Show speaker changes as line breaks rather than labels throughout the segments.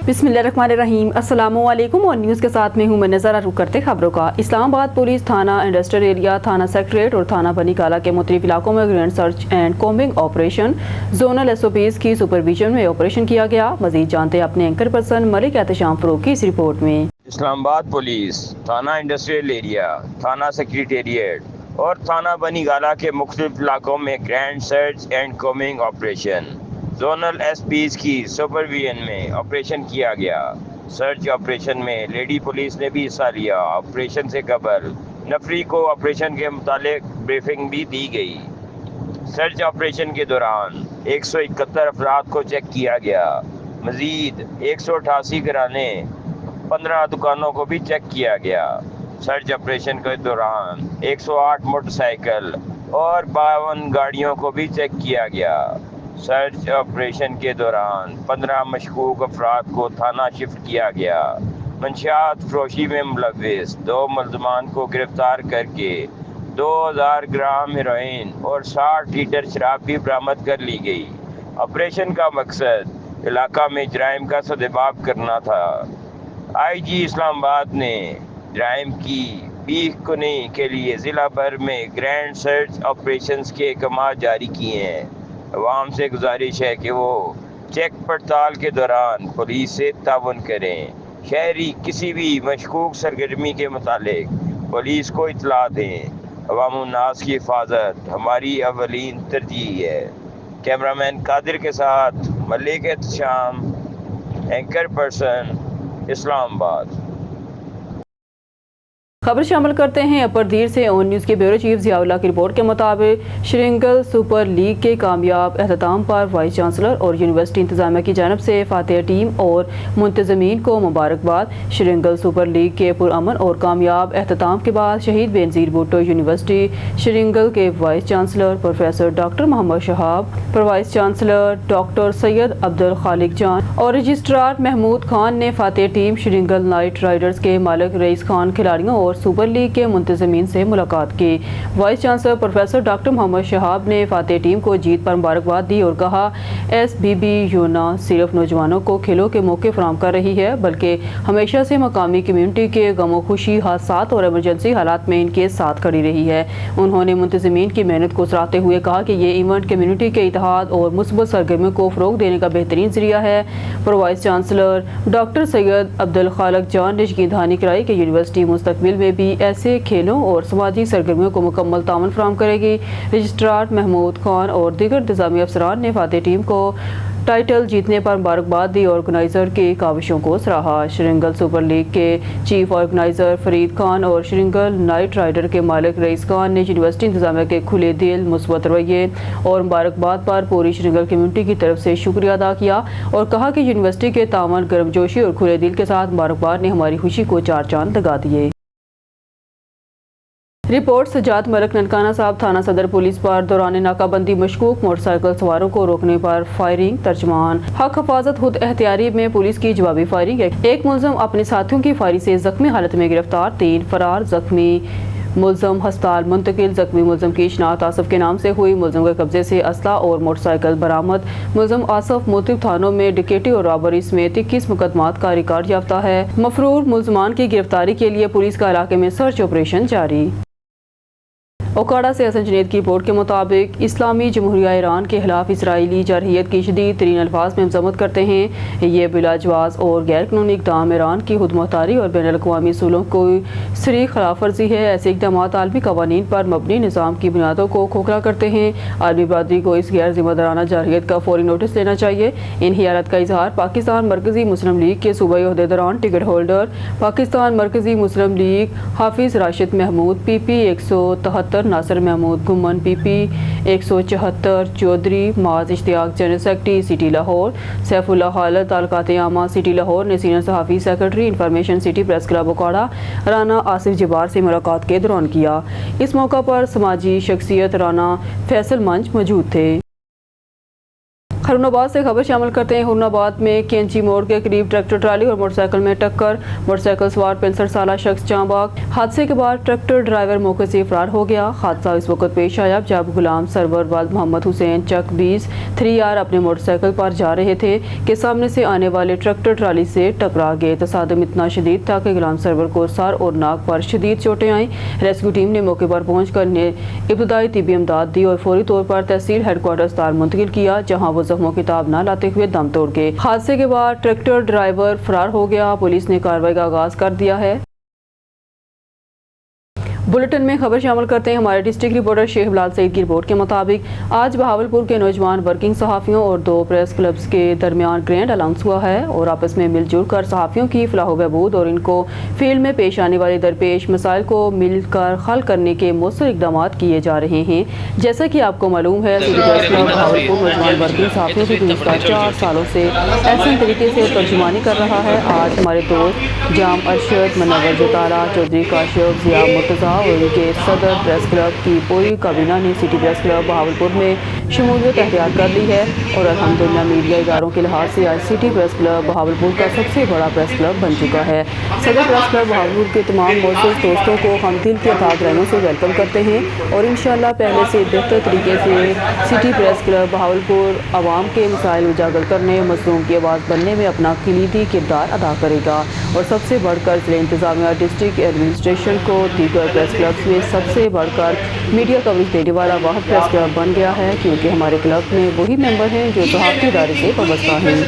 बिस्मिल्लाहिर्रहमानिर्रहीम। अस्सलामु अलैकुम और न्यूज़ के साथ में हूँ मैं नज़र। रुख करते खबरों का। इस्लामाबाद पुलिस थाना इंडस्ट्रियल एरिया, थाना सेक्रेटरीट और थाना बनी काला के मुख्तलिफ इलाकों में grand search and combing operation zonal SOPs की सुपरविजन में ऑपरेशन किया गया। मजीद जानते हैं अपने एंकर पर्सन मलिक एहतशाम फरूक की इस रिपोर्ट में।
इस्लामाबाद पुलिस थाना इंडस्ट्रियल एरिया, थाना सेक्रेटेरिएट और थाना बनी गाला के मुख्तलिफ इलाकों में grand search and combing operation zonal SPs की सुपरविजन में ऑपरेशन किया गया। सर्च ऑपरेशन में लेडी पुलिस ने भी हिस्सा लिया। ऑपरेशन से कबल नफरी को ऑपरेशन के मुतालिक ब्रीफिंग भी दी गई। सर्च ऑपरेशन के दौरान 171 अफराद को चेक किया गया। मजीद 188 घराने 15 दुकानों को भी चेक किया गया। सर्च ऑपरेशन के दौरान 108 मोटरसाइकिल और 52 गाड़ियों को भी चेक किया गया। सर्च ऑपरेशन के दौरान 15 मशकूक अफराद को थाना शिफ्ट किया गया। मंशियात फरोशी में मुलव्विस 2 मुल्ज़मान को गिरफ्तार करके 2000 ग्राम हेरोइन और 60 लीटर शराब भी बरामद कर ली गई। ऑपरेशन का मकसद इलाका में जराइम का सद्भाव करना था। IG इस्लामाबाद ने जराइम की बीख कुनी के लिए ज़िला भर में ग्रैंड सर्च ऑपरेशंस के अहकाम जारी किए हैं। अवाम से गुजारिश है कि वो चेक पड़ताल के दौरान पुलिस से ताउन करें। शहरी किसी भी मशकूक सरगर्मी के मुतालिक पुलिस को इत्तला दें। अवामुन्नास की हिफाजत हमारी अवलीन तरजीह है। कैमरामैन कादिर के साथ मलिक एहतशाम, एंकर पर्सन, इस्लामाबाद।
खबर शामिल करते हैं अपर दीर से। ऑन न्यूज़ के ब्यूरो चीफ ज़ियाउल्लाह की रिपोर्ट के मुताबिक श्रृंगल सुपर लीग के कामयाब अख्ताम पर वाइस चांसलर और यूनिवर्सिटी इंतजामिया की जानब से फातिहा टीम और मुंतज़मीन को मुबारकबाद। श्रृंगल सुपर लीग के पुरअमन और कामयाब अख्ताम के बाद शहीद बेनज़ीर भुट्टो यूनिवर्सिटी श्रृंगल के vice chancellor professor doctor Mohammad Shahab, vice chancellor doctor Syed Abdul Khaliq Jan और रजिस्ट्रार महमूद खान ने फातिहा टीम श्रृंगल नाइट राइडर्स के मालिक रईस खान, खिलाड़ियों और सुपर लीग के मुंतज़मीन से मुलाकात की। Vice chancellor professor doctor Mohammad Shahab ने फातिहा टीम को जीत पर मुबारकबाद दी और कहा SBBU न सिर्फ नौजवानों को खेलों के मौके फराहम कर रही है बल्कि हमेशा से मकामी कम्यूनिटी के गमो खुशी, हादसात और एमरजेंसी हालात में इनके साथ खड़ी रही है। उन्होंने मुंतज़मीन की मेहनत को सराहते हुए कहा कि ये इवेंट कम्यूनिटी के इत्तेहाद और मुस्बत सरगर्मियों को फ़रोग़ देने का बेहतरीन ज़रिया है। पर vice chancellor doctor Syed Abdul Khaliq Jan ने यकीन दहानी कराई कि यूनिवर्सिटी मुस्तक़बिल में भी ऐसे खेलों और समाजी सरगर्मियों को मुकम्मल ताउन फराहम करेगी। रजिस्ट्रार महमूद खान और दीगर इंतज़ामी अफसरान ने फातिहा टीम को टाइटल जीतने पर मुबारकबाद दी और ऑर्गेनाइज़र की काविशों को सराहा। श्रृंगल सुपर लीग के चीफ ऑर्गेनाइज़र फरीद खान और श्रृंगल नाइट राइडर के मालिक रईस खान ने यूनिवर्सिटी इंतजामिया के खुले दिल, मुस्बत रवैये और मुबारकबाद पर पूरी श्रृंगल कम्यूनिटी की तरफ से शुक्रिया अदा किया और कहा कि यूनिवर्सिटी के तावन, गर्मजोशी और खुले दिल के साथ मुबारकबाद ने हमारी खुशी को 4 चांद लगा दिए। रिपोर्ट सजाद मलिक ननकाना साहब। थाना सदर पुलिस पर दौरान नाकाबंदी मशकूक मोटरसाइकिल सवारों को रोकने पर फायरिंग। तर्जमान हक हिफाजत खुद एहतियारी में पुलिस की जवाबी फायरिंग। एक मुलजम अपने साथियों की फायरिंग से जख्मी हालत में गिरफ्तार, 3 फरार। जख्मी मुलजम हस्पताल मुंतकिल। जख्मी मुलजम की शनाख्त आसफ के नाम से हुई। मुलजम के कब्जे से असला और मोटरसाइकिल बरामद। मुलजम आसफ मुख्तलिफ थानों में डिकेटी और रॉबरी समेत 21 मुकदमात का रिकॉर्ड याफ्ता है। मफरूर मुलजमान की गिरफ्तारी के लिए पुलिस का इलाके में सर्च ऑपरेशन जारी। ओकाड़ा से हसन जुनैद की रिपोर्ट के मुताबिक इस्लामी जमहूरिया ईरान के खिलाफ इसराइली जरहियत की शदीद तरीन अल्फाज में मजम्मत करते हैं। ये बिलाजवाज और गैर कानूनी इक़दाम ईरान की खुद मुख्तारी और बैनुल अक़वामी असूलों को सरीह खिलाफ वर्जी है। ऐसे इक़दाम आलमी कवानीन पर मबनी निज़ाम की बुनियादों को खोखला करते हैं। आलमी बरादरी को इस गैर जिम्मेदाराना जरहियत का फौरी नोटिस लेना चाहिए। इन हियारत का इजहार पाकिस्तान मरकज़ी मुस्लिम लीग के सूबाई ओहदेदारान, टिकट होल्डर, पाकिस्तान मरकज़ी मुस्लिम लीग, हाफिज़ Rashid Mahmood PP 173, Nasir Mahmood गुमन PP 174, Chaudhry Maaz Ishtiaq general secretary city Lahore, Saifullah Khalid ताल्लुकात आमा सिटी लाहौर ने सीनियर सहाफ़ी secretary information city press club Okara Rana Asif Jabbar से मुलाकात के दौरान किया। इस मौका पर समाजी शख्सियत राना फैसल मंच मौजूद थे। हरून आबाद से खबर शामिल करते हैं। हरून आबाद में कैंची मोड़ के करीब ट्रैक्टर ट्राली और मोटरसाइकिल में टक्कर, मोटरसाइकिल सवार 65 साल शख्स जाँ बाग। हादसे के बाद ट्रैक्टर ड्राइवर मौके से फरार हो गया। हादसा इस वक्त पेश आया जब गुलाम सरवर वाल मोहम्मद हुसैन चक 20 3R अपने मोटरसाइकिल पर जा रहे थे कि सामने से आने वाले ट्रैक्टर ट्राली से टकरा गए। तसादम इतना शदीद था कि गुलाम सरवर को सर और नाक पर शदीद चोटें आईं। रेस्क्यू टीम ने मौके पर पहुंचकर इब्तदाई तिब्बी इमदाद दी और फौरी तौर पर तहसील हेडक्वार्टर अस्पताल मुंतकिल किया, जहां वो जख्मों की ताब न लाते हुए दम तोड़ गए। हादसे के बाद ट्रैक्टर ड्राइवर फरार हो गया। पुलिस ने कार्रवाई का आगाज कर दिया है। बुलेटिन में खबर शामिल करते हैं। हमारे डिस्ट्रिक्ट रिपोर्टर शेख बिलाल सईद की रिपोर्ट के मुताबिक आज बहावलपुर के नौजवान वर्किंग सहाफ़ियों और 2 प्रेस क्लब्स के दरमियान ग्रैंड अलाउंस हुआ है और आपस में मिलजुल कर सहाफ़ियों की फलाह बहबूद और इनको फील्ड में पेश आने वाले दरपेश मसाइल को मिलकर हल करने के मौसर इकदाम किए जा रहे हैं। जैसा कि आपको मालूम है, सिटी प्रेस क्लब बहावलपुर नौजवान वर्किंग सहाफ़ियों की गुज़श्ता 4 सालों से ऐसे तरीके से तर्जुमानी कर रहा है। आज हमारे दोस्त जाम अरशद, मनवर जोतारा, चौधरी काशिफ, जिया मुर्तज़ा और उनके सदर प्रेस क्लब की पूरी काबीना ने सिटी प्रेस क्लब बहावलपुर में शमूलियत अख्तियार कर ली है और अल्हम्दुलिल्लाह मीडिया इदारों के लिहाज से आज सिटी प्रेस क्लब बहावलपुर का सबसे बड़ा प्रेस क्लब बन चुका है। सदर प्रेस क्लब बहावलपुर के तमाम मौजूद दोस्तों को हम दिल के अथाह गहराइयों से वेलकम करते हैं और इंशाअल्लाह पहले से बेहतर तरीके से सिटी प्रेस क्लब बहावलपुर आवाम के मसाइल उजागर करने, मज़लूम की आवाज़ बनने में अपना कलीदी किरदार अदा करेगा और सबसे बढ़कर ज़िला इंतज़ामिया डिस्ट्रिक्ट एडमिनिस्ट्रेशन को दीगर प्रेस क्लब्स में सबसे बढ़कर मीडिया कवरेज देने वाला वाहिद प्रेस क्लब बन गया है, क्योंकि हमारे क्लब में वही मेंबर हैं जो सहाफ़ती इदारे से वाबस्ता हैं।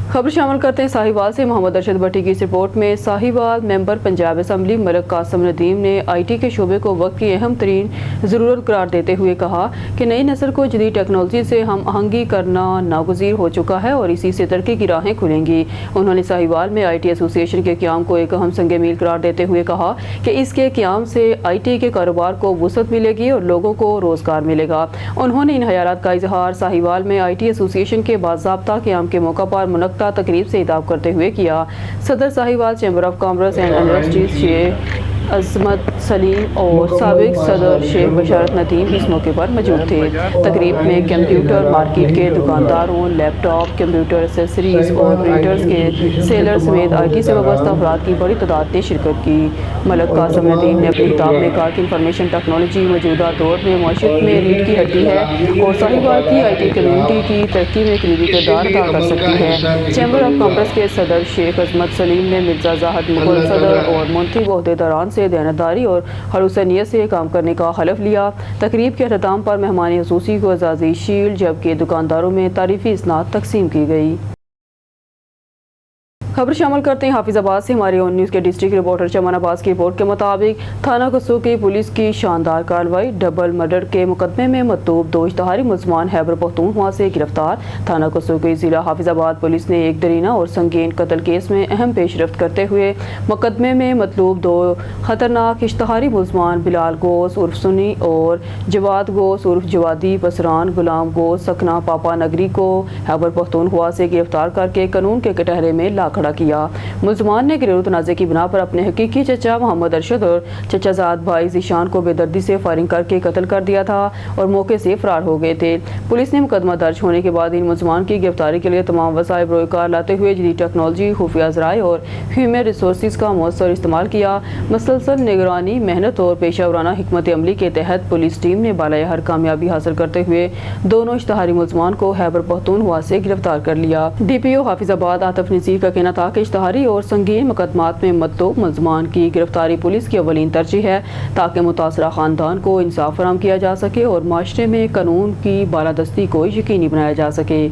खबर शामिल करते हैं साहिवाल से। मोहम्मद अरशद भट्टी की इस रिपोर्ट में साहिवाल मेंबर पंजाब असम्बली मलिक कासिम नदीम ने IT के शोबे को वक्त की अहम तरीन ज़रूरत करार देते हुए कहा कि नई नस्ल को जदीद टेक्नोलॉजी से हम आहंगी करना नागुज़ीर हो चुका है और इसी से तरक्की की राहें खुलेंगी। उन्होंने साहिवाल में IT एसोसिएशन के क़याम को एक अहम संग मील करार देते हुए कहा कि इसके क़याम से IT के कारोबार को वुसअत मिलेगी और लोगों को रोज़गार मिलेगा। उन्होंने इन ख्यालात का इजहार साहिवाल में IT एसोसिएशन के बाज़ाब्ता क़याम के मौका पर मुनक्का तकरीब से खिताब करते हुए किया। सदर Sahiwal chamber of commerce and industries Sheikh Azmat Saleem और साबिक सदर शेख बशारत नदीम इस मौके पर मौजूद थे। तकरीब में कंप्यूटर मार्केट के दुकानदारों, लैपटॉप, कंप्यूटर एसेसरीज और प्रिंटर्स के सेलर समेत IT से वाबस्ता अफराद की बड़ी तादाद ने शिरकत की। मलिक कासिम नदीम ने अपने खिताब में कहा कि इंफॉर्मेशन टेक्नोलॉजी मौजूदा दौर में माशरत में रीढ़ की हड्डी है और साहिवाल की IT कम्यूनिटी की तरक्की में कलीदी किरदार अदा कर सकती है। चैम्बर ऑफ कॉमर्स के सदर शेख अजमत सलीम ने मिर्जा जाहिद मुगल सदर और मुंतखब ओहदेदारान से दयानतदारी और खलूसनियत से काम करने का हलफ लिया। तकरीब के अख्ताम पर मेहमान खुसूसी को एजाज़ी शील्ड जबकि दुकानदारों में तारीफी इसनाद तकसीम की गई। खबर शामिल करते हैं हाफिजाबाद से। हमारे ऑन न्यूज़ के डिस्ट्रिक्ट रिपोर्टर चमन अब्बास की रिपोर्ट के मुताबिक थाना कसू की पुलिस की शानदार कार्रवाई, डबल मर्डर के मुकदमे में मतूब 2 इश्तहारी मुलजमान खैबर पख्तूनख्वा से गिरफ्तार। थाना कसू की जिला हाफिजाबाद पुलिस ने एक दरीना और संगीन कत्ल केस में अहम पेशरफ्त करते हुए मुकदमे में मतलूब 2 खतरनाक इश्तहारी मुलजमान बिलाल गोस उर्फ सुनी और जवाद गोस उर्फ जवादी पसरान गुलाम गोस सकना पापा नगरी को खैबर पख्तूनख्वा से गिरफ्तार करके कानून के कटहरे में ला खड़ा किया। मुलजमान ने घरेलू तनाज़े की बिना पर अपने हकीकी चचा मोहम्मद अरशद और चचाजाद भाई ज़ीशान को बेदर्दी से फायरिंग करके कत्ल कर दिया था और मौके से फरार हो गए थे। पुलिस ने मुकदमा दर्ज होने के बाद इन मुलजमान की गिरफ्तारी के लिए तमाम वसाइल बरोकार लाते हुए जदीद टेक्नोलॉजी, खुफिया ज़राए और ह्यूमन रिसोर्स का मौसर इस्तेमाल किया। मसलसल निगरानी, मेहनत और पेशा वराना हिकमत अमली के तहत पुलिस टीम ने बालाहर कामयाबी हासिल करते हुए दोनों इश्तहारी मुलजमान को खैबर पख्तूनख्वा से गिरफ्तार कर लिया। DPO हाफिजाबाद आतिफ नज़ीर का कहना था कि इश्तहारी और संगीन मुकदमात में मतूब मुलजमान की गिरफ्तारी पुलिस की अवलीन तरजीह है ताकि मुतासरा खानदान को इंसाफ फराहम किया जा सके और माशरे में कानून की बालादस्ती को यकीनी बनाया जा सके।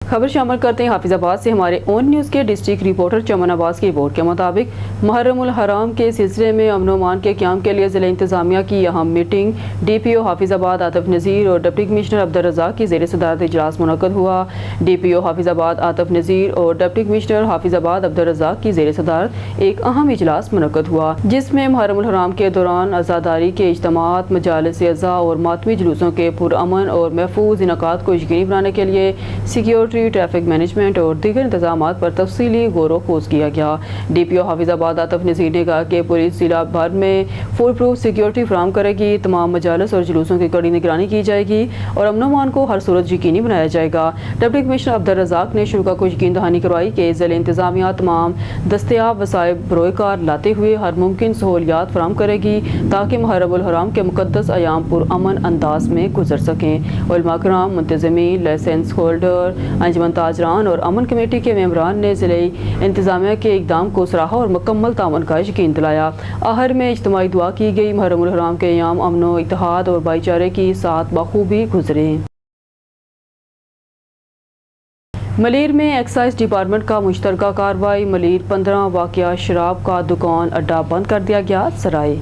खबर शामिल करते हैं हाफिजाबाद से। हमारे ऑन न्यूज़ के डिस्ट्रिक्ट रिपोर्टर चमन अब्बास की रिपोर्ट के मुताबिक मुहर्रमुल हराम के सिलसिले में अमन अमान के क़याम के लिए ज़िला इंतज़ामिया की अहम मीटिंग DPO हाफिजाबाद आतिफ नज़ीर और डिप्टी कमिश्नर अब्दुल रज़ाक की ज़ेर सदारत इजलास मुनक़्क़द हुआ। DPO हाफिजाबाद आतिफ नज़ीर और डिप्टी कमिश्नर हाफिजाबाद अब्दुल रज़ाक की ज़ेर सदारत एक अहम इजलास मुनक़्क़द हुआ, जिसमें मुहर्रमुल हराम के दौरान आज़ादारी के इज्तिमात, मजालिस अज़ा और मातमी जुलूसों के पुरअमन और महफूज इनकाद को यकीनी बनाने के लिए सिक्योरिटी سیکورٹی، ٹریفک مینجمنٹ اور دیگر انتظامات پر تفصیلی غور و خوض کیا گیا۔ ڈی پی او حافظ آباد آتف نذیر نے کہا کہ پولیس ضلع بھر میں فول پروف سیکورٹی فراہم کرے گی، تمام مجالس اور جلوسوں کی کڑی نگرانی کی جائے گی اور امن و امان کو ہر صورت یقینی بنایا جائے گا۔ ڈپٹی کمشنر عبدالرزاق نے شرکاء کو یقین دہانی کروائی کہ ضلع انتظامیہ تمام دستیاب وسائل بروئے کار لاتے ہوئے ہر ممکن سہولیات فراہم کرے گی تاکہ محرم الحرام کے مقدس ایام پرامن انداز میں گزر سکیں۔ علماء کرام، منتظمین، لائسنس ہولڈر، انجمن تاجران اور امن کمیٹی کے ممبران نے ضلعی انتظامیہ کے اقدام کو سراہا اور مکمل تعاون کا یقین دلایا۔ آخر میں اجتماعی دعا کی گئی، محرم الحرام کے ایام امن و اتحاد اور بھائی چارے کی ساتھ بخوبی گزریں۔ ملیر میں ایکسائز ڈپارٹمنٹ کا مشترکہ کارروائی، ملیر 15 واقعہ شراب کا دکان اڈہ بند کر دیا گیا۔ ذرائع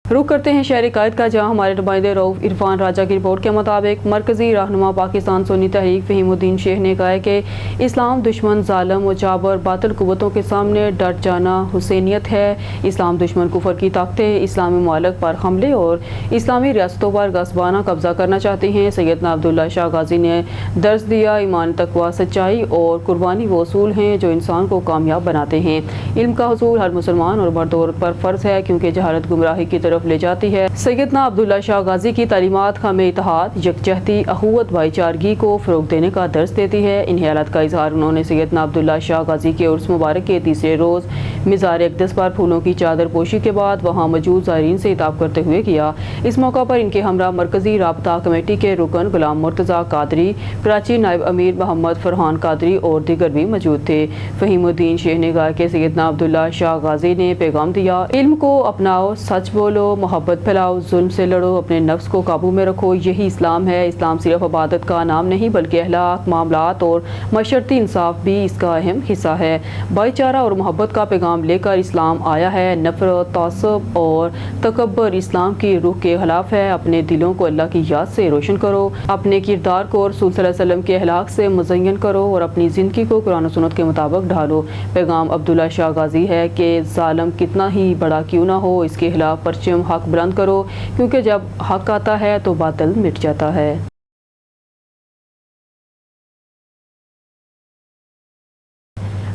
رخ کرتے ہیں شہری قائد کا، جہاں ہمارے نمائندے رؤف عرفان راجہ کی رپورٹ کے مطابق مرکزی رہنما پاکستان سنی تحریک فہیم الدین شیخ نے کہا ہے کہ اسلام دشمن، ظالم و جابر باطل قوتوں کے سامنے ڈٹ جانا حسینیت ہے۔ اسلام دشمن کفر کی طاقتیں اسلامی ممالک پر حملے اور اسلامی ریاستوں پر غصبانہ قبضہ کرنا چاہتی ہیں۔ سیدنا عبداللہ شاہ غازی نے درس دیا، ایمان، تقویٰ، سچائی اور قربانی وہ اصول ہیں جو انسان کو کامیاب بناتے ہیں۔ علم کا حصول ہر مسلمان اور مرد عورت پر فرض ہے کیونکہ جہالت گمراہی کی طرف لے جاتی ہے۔ سیدنا عبداللہ شاہ غازی کی تعلیمات ہمیں اتحاد، یکجہتی، اخوت، بھائی چارگی کو فروغ دینے کا درس دیتی ہے۔ ان خیالات کا اظہار انہوں نے سیدنا عبداللہ شاہ غازی کے عرس مبارک کے تیسرے روز مزار اقدس پر پھولوں کی چادر پوشی کے بعد وہاں موجود زائرین سے خطاب کرتے ہوئے کیا۔ اس موقع پر ان کے ہمراہ مرکزی رابطہ کمیٹی کے رکن غلام مرتضیٰ قادری، کراچی نائب امیر محمد فرحان قادری اور دیگر بھی موجود تھے۔ فہیم الدین شیخ نے کہا کہ سیدنا عبداللہ شاہ غازی نے پیغام دیا، علم کو اپناؤ، سچ بولو، محبت پھیلاؤ، ظلم سے لڑو، اپنے نفس کو قابو میں رکھو، یہی اسلام ہے۔ اسلام صرف عبادت کا نام نہیں بلکہ اخلاق، معاملات اور معاشرتی انصاف بھی اس کا اہم حصہ ہے۔ بھائی چارہ اور محبت کا پیغام لے کر اسلام آیا ہے۔ نفرت، تعصب اور تکبر اسلام کی روح کے خلاف ہے۔ اپنے دلوں کو اللہ کی یاد سے روشن کرو، اپنے کردار کو رسول صلی اللہ علیہ وسلم کے اخلاق سے مزین کرو اور اپنی زندگی کو قرآن و سنت کے مطابق ڈھالو۔ پیغام عبداللہ شاہ غازی ہے کہ ظالم کتنا ہی بڑا کیوں نہ ہو، اس کے خلاف پرچم حق بلند کرو، کیونکہ جب حق آتا ہے تو باطل مٹ جاتا ہے۔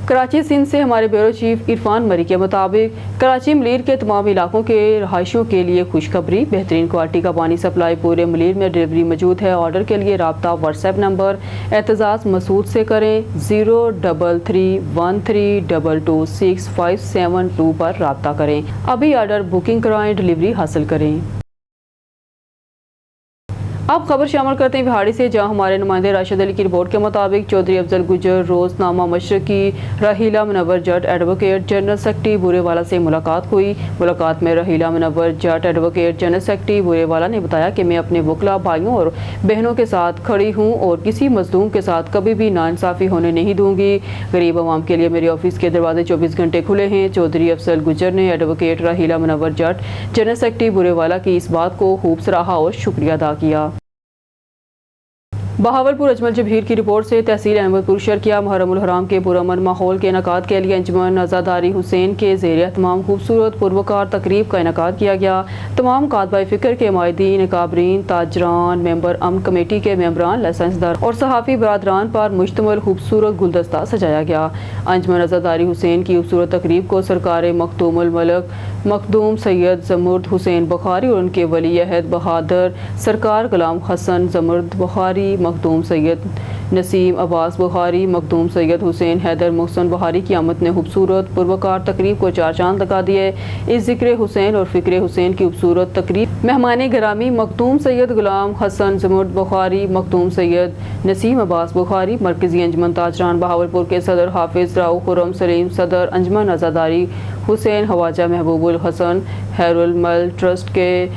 کراچی سندھ سے ہمارے بیورو چیف عرفان مری کے مطابق کراچی ملیر کے تمام علاقوں کے رہائشیوں کے لیے خوشخبری، بہترین کوالٹی کا پانی سپلائی پورے ملیر میں ڈیلیوری موجود ہے۔ آرڈر کے لیے رابطہ واٹس ایپ نمبر اعتزاز مسعود سے کریں، 03312226572 پر رابطہ کریں۔ ابھی آرڈر بکنگ کرائیں، ڈیلیوری حاصل کریں۔ اب خبر شامل کرتے ہیں بہاڑی سے، جہاں ہمارے نمائندے راشد علی کی رپورٹ کے مطابق چودھری افضل گجر روزنامہ مشرقی راحیلہ منور جٹ ایڈوکیٹ جنرل سیکرٹری بورے والا سے ملاقات ہوئی۔ ملاقات میں راحیلہ منور جٹ ایڈوکیٹ جنرل سیکرٹری بورے والا نے بتایا کہ میں اپنے وکلا بھائیوں اور بہنوں کے ساتھ کھڑی ہوں اور کسی مظلوم کے ساتھ کبھی بھی ناانصافی ہونے نہیں دوں گی۔ غریب عوام کے لیے میرے آفس کے دروازے 24 گھنٹے کھلے ہیں۔ چودھری افضل گجر نے ایڈوکیٹ راحیلہ منور جٹ جنرل سیکرٹری بورے والا کی اس بات کو خوب سراہا اور شکریہ ادا کیا۔ بہاولپور اجمل جبیر کی رپورٹ سے تحصیل احمد پور شرکیہ محرم الحرام کے پرامن ماحول کے انعقاد کے لیے انجمن عزاداری حسین کے زیر اہتمام خوبصورت پروکار تقریب کا انعقاد کیا گیا۔ تمام کاتبہ فکر کے مائدین، اکابرین، تاجران، ممبر امن کمیٹی کے ممبران، لائسنس دار اور صحافی برادران پر مشتمل خوبصورت گلدستہ سجایا گیا۔ انجمن عزاداری حسین کی خوبصورت تقریب کو سرکار مخدوم الملک مخدوم سید زمرد حسین بخاری اور ان کے ولی عہد بہادر سرکار غلام حسن زمرد بخاری، مخدوم سید نسیم عباس بخاری، مخدوم سید حسین حیدر محسن بخاری کی آمد نے خوبصورت پروکار تقریب کو چار چاند لگا دیے۔ اس ذکر حسین اور فکر حسین کی خوبصورت تقریب مہمان گرامی مخدوم سید غلام حسن زمرد بخاری، مخدوم سید نسیم عباس بخاری، مرکزی انجمن تاجران بہاولپور کے صدر حافظ راؤ خرم سلیم، صدر انجمن عزاداری حسین خواجہ محبوب الحسن، خیر المل ٹرسٹ کے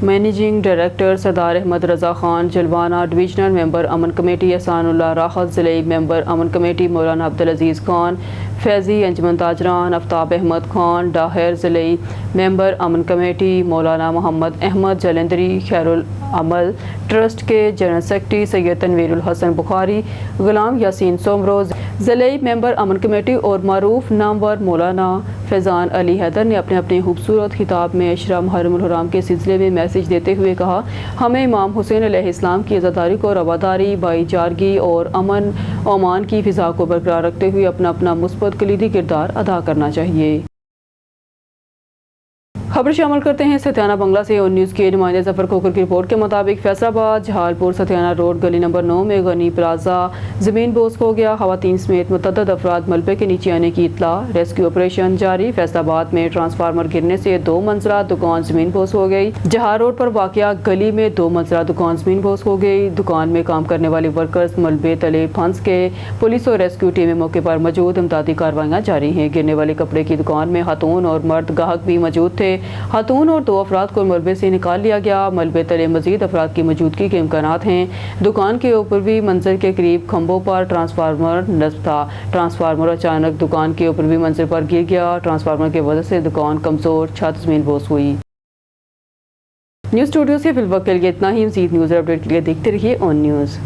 مینیجنگ ڈائریکٹر سردار احمد رضا خان جلوانہ، ڈویژنل ممبر امن کمیٹی احسان اللہ راحت، ضلعی ممبر امن کمیٹی مولانا عبدالعزیز خان فیضی، انجمن تاجران آفتاب احمد خان ڈاہر، ضلعی ممبر امن کمیٹی مولانا محمد احمد جلندری، خیر العمل ٹرسٹ کے جنرل سیکرٹری سید تنویر الحسن بخاری، غلام یاسین سومرو، ضلعی ممبر امن کمیٹی اور معروف نامور مولانا فیضان علی حیدر نے اپنے خوبصورت خطاب میں عشرہ محرم الحرام کے سلسلے میں میسج دیتے ہوئے کہا، ہمیں امام حسین علیہ السلام کی عزاداری کو رواداری، بھائی چارگی اور امن و امان کی فضا کو برقرار رکھتے ہوئے اپنا مثبت کلیدی کردار ادا کرنا چاہیے۔ خبر شامل کرتے ہیں ستیانہ بنگلہ سے۔ اون نیوز کے نمائندے ظفر کھوکھر کی رپورٹ کے مطابق فیصل آباد جہال پور ستیانہ روڈ گلی نمبر 9 میں غنی پلازا زمین بوس ہو گیا۔ خواتین سمیت متعدد افراد ملبے کے نیچے آنے کی اطلاع، ریسکیو آپریشن جاری۔ فیصل آباد میں ٹرانسفارمر گرنے سے 2 منزلہ دکان زمین بوس ہو گئی۔ جہال روڈ پر واقع گلی میں 2 منزلہ دکان زمین بوس ہو گئی۔ دکان میں کام کرنے والے ورکرز ملبے تلے پھنس گئے۔ پولیس اور ریسکیو ٹیمیں موقع پر موجود، امدادی کارروائیاں جاری ہیں۔ گرنے والے کپڑے کی دکان میں خاتون اور مرد گاہک بھی موجود تھے۔ خاتون اور 2 افراد کو ملبے سے نکال لیا گیا۔ ملبے تلے مزید افراد کی موجودگی کے امکانات ہیں۔ دکان کے اوپروی منزل کے قریب کھمبوں پر ٹرانسفارمر نصب تھا۔ ٹرانسفارمر اچانک دکان کے اوپروی منزل پر گر گیا۔ ٹرانسفارمر کی وجہ سے دکان کمزور، چھت زمین بوس ہوئی۔ نیوز اسٹوڈیو سے فی الوقت کے لیے اتنا ہی۔ مزید نیوز اپڈیٹ کے لیے دیکھتے رہیے اون نیوز۔